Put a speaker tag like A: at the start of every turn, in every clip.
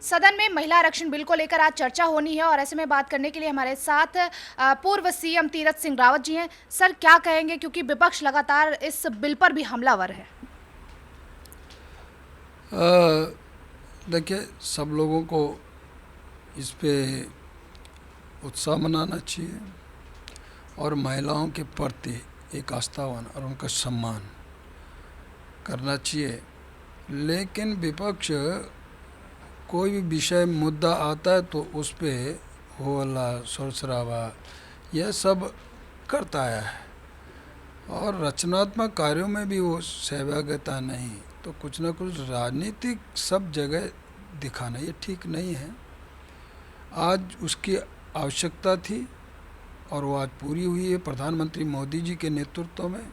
A: सदन में महिला आरक्षण बिल को लेकर आज चर्चा होनी है और ऐसे में बात करने के लिए हमारे साथ पूर्व सीएम तीरथ सिंह रावत जी हैं। सर, क्या कहेंगे, क्योंकि विपक्ष लगातार इस बिल पर भी हमलावर है।
B: देखिए, सब लोगों को इस पे उत्साह मनाना चाहिए और महिलाओं के प्रति एक आस्थावान और उनका सम्मान करना चाहिए। लेकिन विपक्ष कोई भी विषय मुद्दा आता है तो उस पे हो हल्ला शोर शराबा यह सब करता आया है और रचनात्मक कार्यों में भी वो सहभागिता नहीं, तो कुछ ना कुछ राजनीतिक सब जगह दिखाना ये ठीक नहीं है। आज उसकी आवश्यकता थी और वो आज पूरी हुई है। प्रधानमंत्री मोदी जी के नेतृत्व में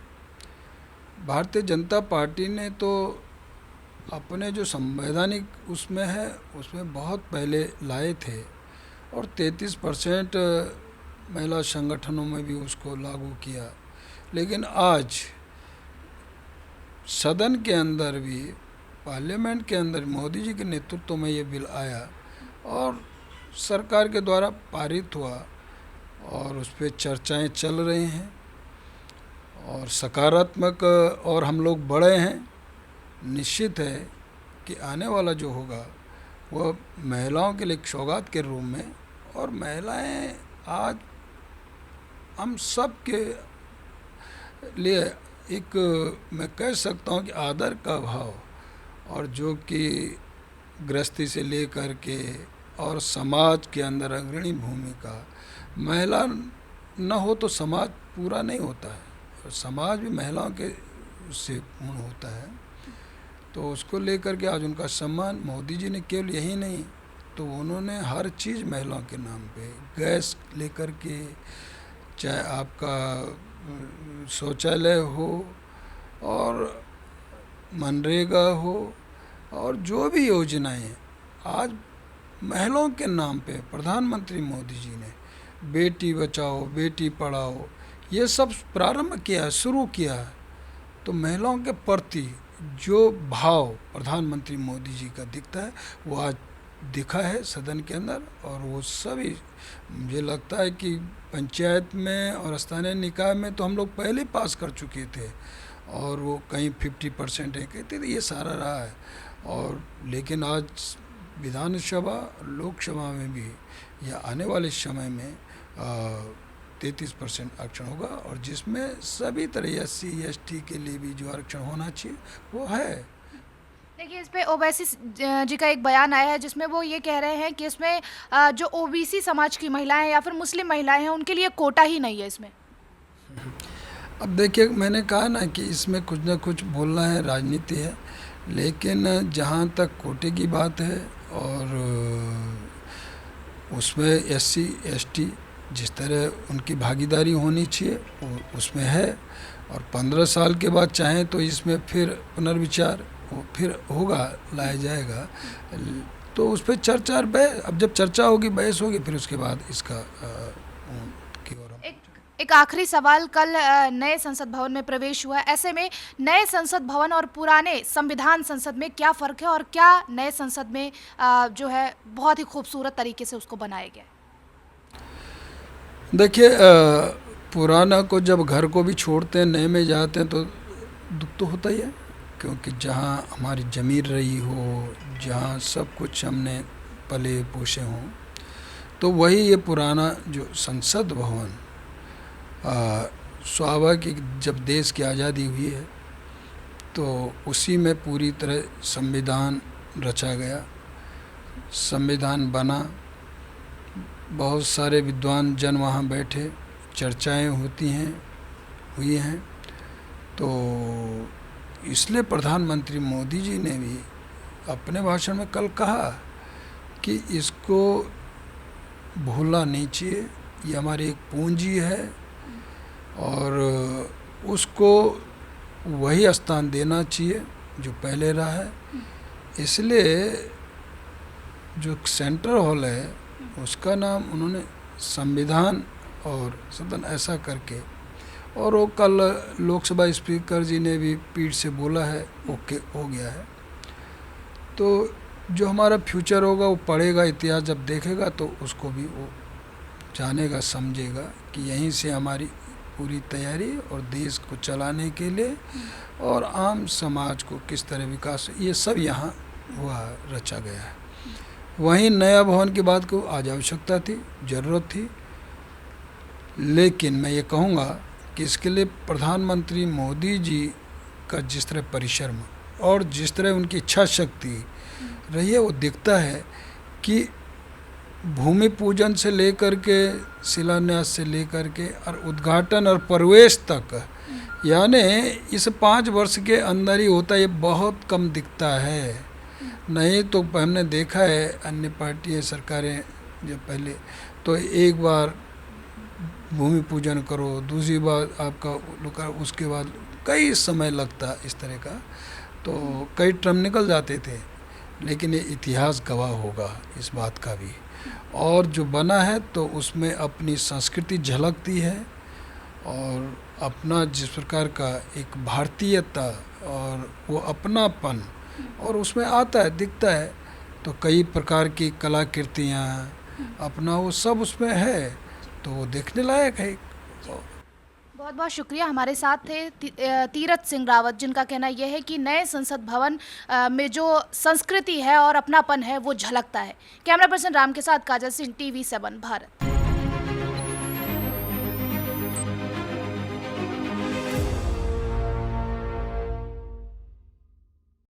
B: भारतीय जनता पार्टी ने तो अपने जो संवैधानिक उसमें है उसमें बहुत पहले लाए थे और 33% महिला संगठनों में भी उसको लागू किया। लेकिन आज सदन के अंदर भी, पार्लियामेंट के अंदर मोदी जी के नेतृत्व में ये बिल आया और सरकार के द्वारा पारित हुआ और उस पर चर्चाएं चल रही हैं और सकारात्मक और हम लोग बड़े हैं। निश्चित है कि आने वाला जो होगा वह महिलाओं के लिए एक सौगात के रूप में, और महिलाएं आज हम सब के लिए एक, मैं कह सकता हूँ कि आदर का भाव, और जो कि गृहस्थी से लेकर के और समाज के अंदर अग्रणी भूमिका, महिला न हो तो समाज पूरा नहीं होता है और समाज भी महिलाओं के से पूर्ण होता है। तो उसको लेकर के आज उनका सम्मान, मोदी जी ने केवल यही नहीं तो उन्होंने हर चीज़ महिलाओं के नाम पे, गैस लेकर के, चाहे आपका शौचालय हो और मनरेगा हो और जो भी योजनाएं हैं, आज महिलाओं के नाम पे प्रधानमंत्री मोदी जी ने बेटी बचाओ बेटी पढ़ाओ ये सब प्रारंभ किया है, शुरू किया है। तो महिलाओं के प्रति जो भाव प्रधानमंत्री मोदी जी का दिखता है वो आज दिखा है सदन के अंदर, और वो सभी, मुझे लगता है कि पंचायत में और स्थानीय निकाय में तो हम लोग पहले ही पास कर चुके थे और वो कहीं 50% है कहते थे, ये सारा रहा है। और लेकिन आज विधानसभा लोकसभा में भी या आने वाले समय में 33% आरक्षण होगा और जिसमें सभी तरह SC ST के लिए भी जो आरक्षण होना चाहिए वो है।
A: देखिए, इस पे ओवैसी जी का एक बयान आया है जिसमें वो ये कह रहे हैं कि इसमें जो OBC समाज की महिलाएं या फिर मुस्लिम महिलाएं हैं उनके लिए कोटा ही नहीं है इसमें।
B: अब देखिए, मैंने कहा ना कि इसमें कुछ ना कुछ बोलना है, राजनीति है, लेकिन जहाँ तक कोटे की बात है और उसमें SC ST जिस तरह उनकी भागीदारी होनी चाहिए वो उसमें है, और 15 साल के बाद चाहें तो इसमें फिर पुनर्विचार वो फिर होगा, लाया जाएगा। तो उस पर चर्चा, अब जब चर्चा होगी, बहस होगी, फिर उसके बाद इसका की ओर।
A: एक आखिरी सवाल, कल नए संसद भवन में प्रवेश हुआ, ऐसे में नए संसद भवन और पुराने संविधान संसद में क्या फ़र्क है और क्या नए संसद में जो है बहुत ही खूबसूरत तरीके से उसको बनाया गया?
B: देखिए, पुराना को जब घर को भी छोड़ते हैं, नए में जाते हैं तो दुख तो होता ही है, क्योंकि जहाँ हमारी ज़मीन रही हो, जहाँ सब कुछ हमने पले पोसे हों, तो वही ये पुराना जो संसद भवन स्वाभाविक, जब देश की आज़ादी हुई है तो उसी में पूरी तरह संविधान रचा गया, संविधान बना, बहुत सारे विद्वान जन वहाँ बैठे, चर्चाएं होती हैं, हुई हैं। तो इसलिए प्रधानमंत्री मोदी जी ने भी अपने भाषण में कल कहा कि इसको भूलना नहीं चाहिए, ये हमारी एक पूंजी है और उसको वही स्थान देना चाहिए जो पहले रहा है। इसलिए जो सेंट्रल हॉल है उसका नाम उन्होंने संविधान और सदन ऐसा करके, और वो कल लोकसभा स्पीकर जी ने भी पीठ से बोला है, ओके हो गया है। तो जो हमारा फ्यूचर होगा वो पढ़ेगा, इतिहास जब देखेगा तो उसको भी वो जानेगा, समझेगा कि यहीं से हमारी पूरी तैयारी और देश को चलाने के लिए और आम समाज को किस तरह विकास, ये सब यहाँ हुआ रचा गया है। वहीं नया भवन की बात को आज आवश्यकता थी, ज़रूरत थी, लेकिन मैं ये कहूँगा कि इसके लिए प्रधानमंत्री मोदी जी का जिस तरह परिश्रम और जिस तरह उनकी इच्छा शक्ति रही है, वो दिखता है कि भूमि पूजन से लेकर के शिलान्यास से लेकर के और उद्घाटन और प्रवेश तक, यानी इस 5 वर्ष के अंदर ही होता है। ये बहुत कम दिखता है, नहीं तो हमने देखा है अन्य पार्टियां सरकारें जब पहले तो एक बार भूमि पूजन करो, दूसरी बार आपका उसके बाद कई समय लगता इस तरह का, तो कई टर्म निकल जाते थे। लेकिन ये इतिहास गवाह होगा इस बात का भी, और जो बना है तो उसमें अपनी संस्कृति झलकती है और अपना जिस प्रकार का एक भारतीयता और वो अपनापन और उसमें आता है, दिखता है। तो कई प्रकार की कलाकृतियाँ अपना वो सब उसमें है, तो वो देखने लायक है।
A: बहुत बहुत शुक्रिया। हमारे साथ थे तीरथ सिंह रावत, जिनका कहना यह है कि नए संसद भवन में जो संस्कृति है और अपनापन है वो झलकता है। कैमरा पर्सन राम के साथ काजल सिंह, TV7 भारत।